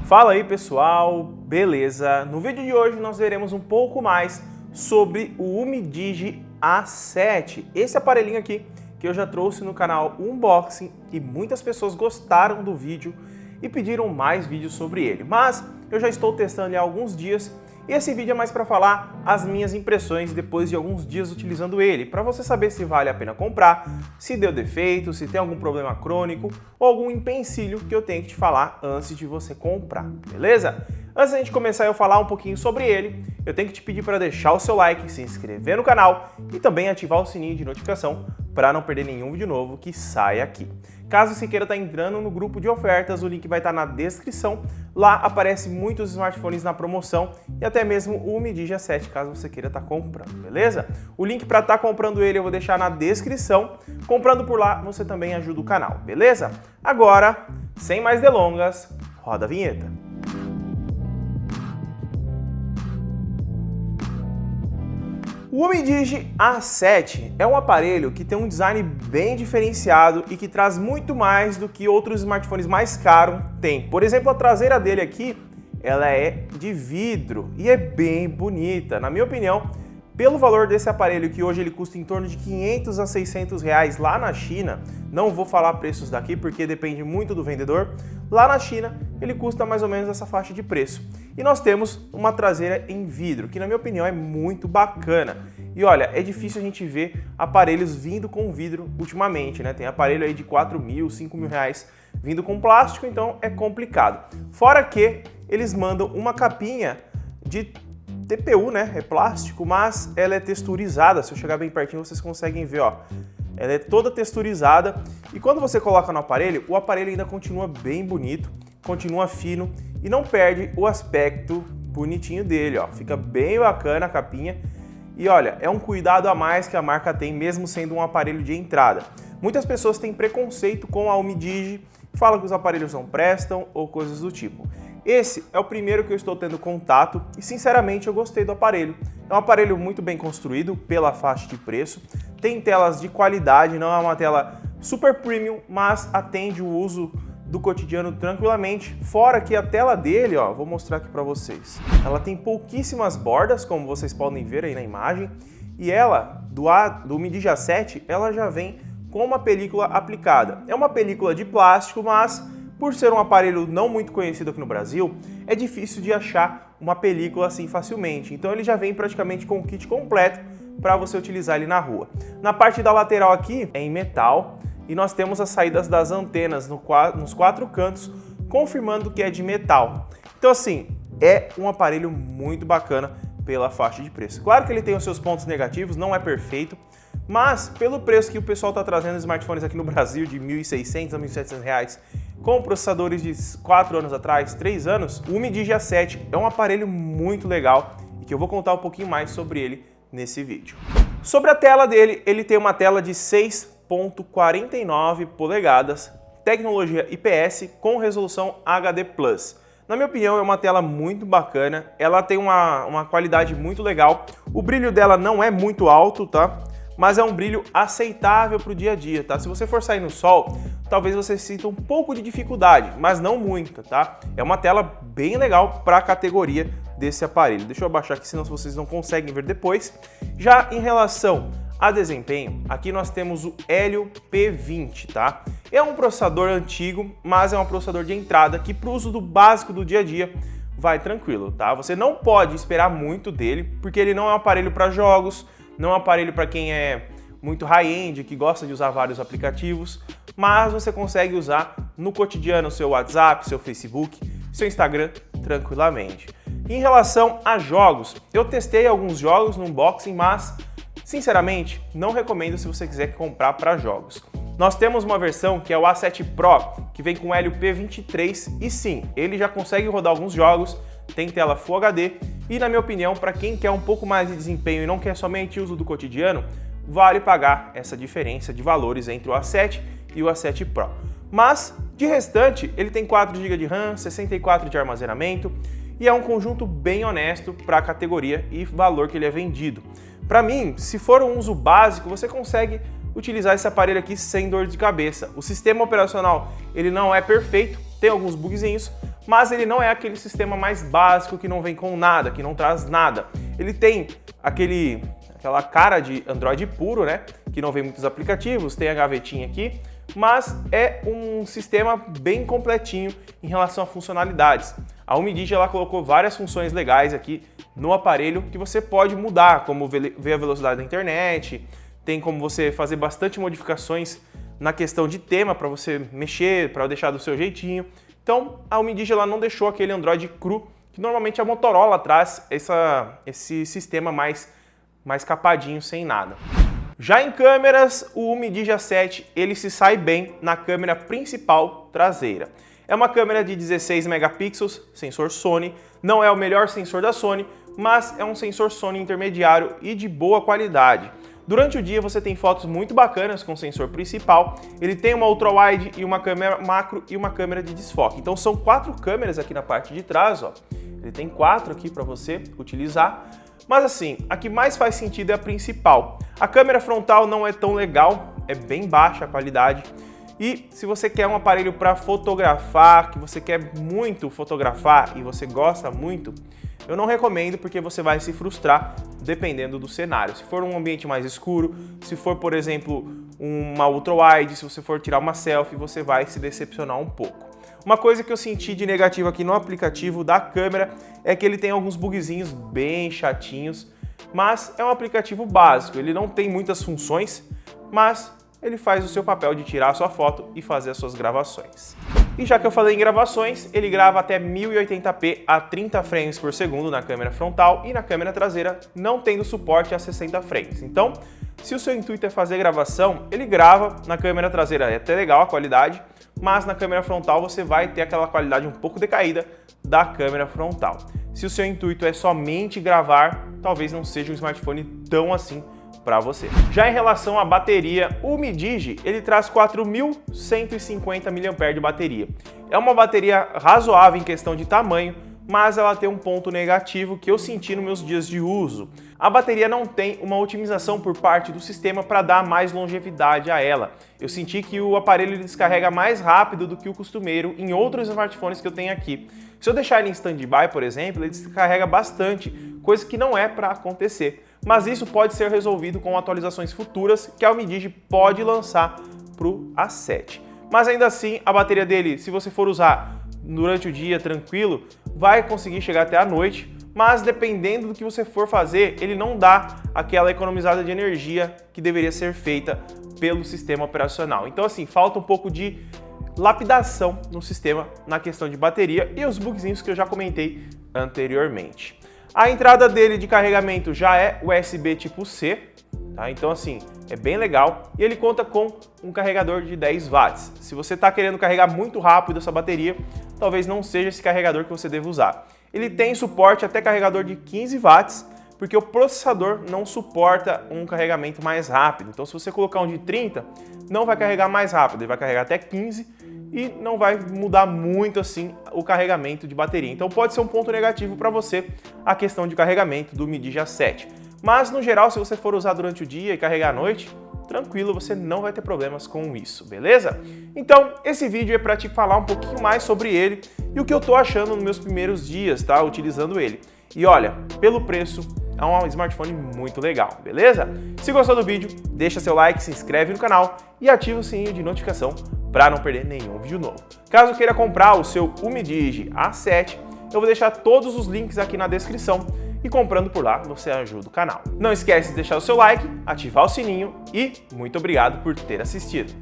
Fala aí pessoal, beleza? No vídeo de hoje nós veremos um pouco mais sobre o UMIDIGI A7, esse aparelhinho aqui que eu já trouxe no canal Unboxing e muitas pessoas gostaram do vídeo e pediram mais vídeos sobre ele, mas eu já estou testando ele há alguns dias e esse vídeo é mais para falar as minhas impressões depois de alguns dias utilizando ele, para você saber se vale a pena comprar, se deu defeito, se tem algum problema crônico ou algum empecilho que eu tenho que te falar antes de você comprar, beleza? Antes da gente começar eu falar um pouquinho sobre ele, eu tenho que te pedir para deixar o seu like, se inscrever no canal e também ativar o sininho de notificação para não perder nenhum vídeo novo que saia aqui. Caso você queira estar entrando no grupo de ofertas, o link vai estar na descrição. Lá aparece muitos smartphones na promoção e até mesmo o UMIDIGI A7, caso você queira estar comprando, beleza? O link para estar comprando ele eu vou deixar na descrição. Comprando por lá, você também ajuda o canal, beleza? Agora, sem mais delongas, roda a vinheta. O UMIDIGI A7 é um aparelho que tem um design bem diferenciado e que traz muito mais do que outros smartphones mais caros têm. Por exemplo, a traseira dele aqui, ela é de vidro e é bem bonita. Na minha opinião, pelo valor desse aparelho, que hoje ele custa em torno de 500 a 600 reais lá na China, não vou falar preços daqui porque depende muito do vendedor, lá na China ele custa mais ou menos essa faixa de preço. E nós temos uma traseira em vidro, que na minha opinião é muito bacana. E olha, é difícil a gente ver aparelhos vindo com vidro ultimamente, né? Tem aparelho aí de 4 mil, 5 mil reais vindo com plástico, então é complicado. Fora que eles mandam uma capinha de TPU, né? É plástico, mas ela é texturizada. Se eu chegar bem pertinho, vocês conseguem ver, ó. Ela é toda texturizada e quando você coloca no aparelho, o aparelho ainda continua bem bonito, continua fino e não perde o aspecto bonitinho dele, ó. Fica bem bacana a capinha. E olha, é um cuidado a mais que a marca tem, mesmo sendo um aparelho de entrada. Muitas pessoas têm preconceito com a UMIDIGI, falam que os aparelhos não prestam ou coisas do tipo. Esse é o primeiro que eu estou tendo contato e sinceramente eu gostei do aparelho. É um aparelho muito bem construído pela faixa de preço, tem telas de qualidade, não é uma tela super premium, mas atende o uso do cotidiano tranquilamente. Fora que a tela dele, ó, vou mostrar aqui para vocês. Ela tem pouquíssimas bordas, como vocês podem ver aí na imagem, e ela, do UMIDIGI A7, ela já vem com uma película aplicada. É uma película de plástico, mas por ser um aparelho não muito conhecido aqui no Brasil, é difícil de achar uma película assim facilmente. Então ele já vem praticamente com o kit completo para você utilizar ele na rua. Na parte da lateral aqui é em metal e nós temos as saídas das antenas nos quatro cantos, confirmando que é de metal. Então assim, é um aparelho muito bacana pela faixa de preço. Claro que ele tem os seus pontos negativos, não é perfeito, mas pelo preço que o pessoal está trazendo smartphones aqui no Brasil de R$ 1.600 a R$ 1.700 reais, com processadores de 4 anos atrás, 3 anos, o UMIDIGI A7 é um aparelho muito legal e que eu vou contar um pouquinho mais sobre ele nesse vídeo. Sobre a tela dele, ele tem uma tela de 6,49 polegadas, tecnologia IPS com resolução HD+. Na minha opinião, é uma tela muito bacana, ela tem uma qualidade muito legal, o brilho dela não é muito alto, tá? Mas é um brilho aceitável para o dia a dia, tá? Se você for sair no sol, talvez você sinta um pouco de dificuldade, mas não muita, tá? É uma tela bem legal para a categoria desse aparelho. Deixa eu abaixar aqui, senão vocês não conseguem ver depois. Já em relação a desempenho, aqui nós temos o Helio P20, tá? É um processador antigo, mas é um processador de entrada que para o uso do básico do dia a dia vai tranquilo, tá? Você não pode esperar muito dele, porque ele não é um aparelho para jogos, não é um aparelho para quem é muito high-end, que gosta de usar vários aplicativos, mas você consegue usar no cotidiano seu WhatsApp, seu Facebook, seu Instagram tranquilamente. Em relação a jogos, eu testei alguns jogos no unboxing, mas sinceramente não recomendo se você quiser comprar para jogos. Nós temos uma versão que é o A7 Pro, que vem com Helio P23 e sim, ele já consegue rodar alguns jogos, tem tela Full HD e, na minha opinião, para quem quer um pouco mais de desempenho e não quer somente uso do cotidiano, vale pagar essa diferença de valores entre o A7 e o A7 Pro. Mas, de restante, ele tem 4 GB de RAM, 64 de armazenamento e é um conjunto bem honesto para a categoria e valor que ele é vendido. Para mim, se for um uso básico, você consegue utilizar esse aparelho aqui sem dor de cabeça. O sistema operacional ele não é perfeito, tem alguns bugzinhos, mas ele não é aquele sistema mais básico que não vem com nada, que não traz nada. Ele tem aquela cara de Android puro, né? Que não vem muitos aplicativos, tem a gavetinha aqui, mas é um sistema bem completinho em relação a funcionalidades. A Umidigi ela colocou várias funções legais aqui no aparelho que você pode mudar, como ver a velocidade da internet, tem como você fazer bastante modificações na questão de tema para você mexer, para deixar do seu jeitinho. Então a Umidigi ela não deixou aquele Android cru que normalmente a Motorola traz esse sistema mais capadinho, sem nada. Já em câmeras, o Umidigi A7 ele se sai bem na câmera principal traseira. É uma câmera de 16 megapixels, sensor Sony, não é o melhor sensor da Sony, mas é um sensor Sony intermediário e de boa qualidade. Durante o dia você tem fotos muito bacanas com o sensor principal, ele tem uma ultra-wide e uma câmera macro e uma câmera de desfoque. Então são 4 câmeras aqui na parte de trás, ó. Ele tem 4 aqui para você utilizar. Mas assim, a que mais faz sentido é a principal. A câmera frontal não é tão legal, é bem baixa a qualidade. E se você quer um aparelho para fotografar, que você quer muito fotografar e você gosta muito, eu não recomendo porque você vai se frustrar dependendo do cenário. Se for um ambiente mais escuro, se for, por exemplo, uma ultra-wide, se você for tirar uma selfie, você vai se decepcionar um pouco. Uma coisa que eu senti de negativo aqui no aplicativo da câmera é que ele tem alguns bugzinhos bem chatinhos, mas é um aplicativo básico, ele não tem muitas funções, mas ele faz o seu papel de tirar a sua foto e fazer as suas gravações. E já que eu falei em gravações, ele grava até 1080p a 30 frames por segundo na câmera frontal e na câmera traseira, não tendo suporte a 60 frames. Então, se o seu intuito é fazer gravação, ele grava na câmera traseira, é até legal a qualidade, mas na câmera frontal você vai ter aquela qualidade um pouco decaída da câmera frontal. Se o seu intuito é somente gravar, talvez não seja um smartphone tão assim para você. Já em relação à bateria, o Umidigi ele traz 4.150 mAh de bateria. É uma bateria razoável em questão de tamanho, mas ela tem um ponto negativo que eu senti nos meus dias de uso. A bateria não tem uma otimização por parte do sistema para dar mais longevidade a ela. Eu senti que o aparelho ele descarrega mais rápido do que o costumeiro em outros smartphones que eu tenho aqui. Se eu deixar ele em stand-by, por exemplo, ele descarrega bastante, coisa que não é para acontecer. Mas isso pode ser resolvido com atualizações futuras que a Umidigi pode lançar para o A7. Mas ainda assim, a bateria dele, se você for usar durante o dia tranquilo, vai conseguir chegar até a noite, mas dependendo do que você for fazer, ele não dá aquela economizada de energia que deveria ser feita pelo sistema operacional. Então assim, falta um pouco de lapidação no sistema na questão de bateria e os bugzinhos que eu já comentei anteriormente. A entrada dele de carregamento já é USB tipo C, tá? Então assim, é bem legal e ele conta com um carregador de 10 watts. Se você está querendo carregar muito rápido essa bateria, talvez não seja esse carregador que você deve usar. Ele tem suporte até carregador de 15 watts, porque o processador não suporta um carregamento mais rápido. Então se você colocar um de 30, não vai carregar mais rápido, ele vai carregar até 15 e não vai mudar muito assim o carregamento de bateria. Então pode ser um ponto negativo para você a questão de carregamento do Umidigi A7. Mas no geral, se você for usar durante o dia e carregar à noite, tranquilo, você não vai ter problemas com isso, beleza? Então, esse vídeo é para te falar um pouquinho mais sobre ele e o que eu tô achando nos meus primeiros dias, tá? Utilizando ele. E olha, pelo preço, é um smartphone muito legal, beleza? Se gostou do vídeo, deixa seu like, se inscreve no canal e ativa o sininho de notificação para não perder nenhum vídeo novo. Caso queira comprar o seu Umidigi A7, eu vou deixar todos os links aqui na descrição e comprando por lá você ajuda o canal. Não esquece de deixar o seu like, ativar o sininho e muito obrigado por ter assistido.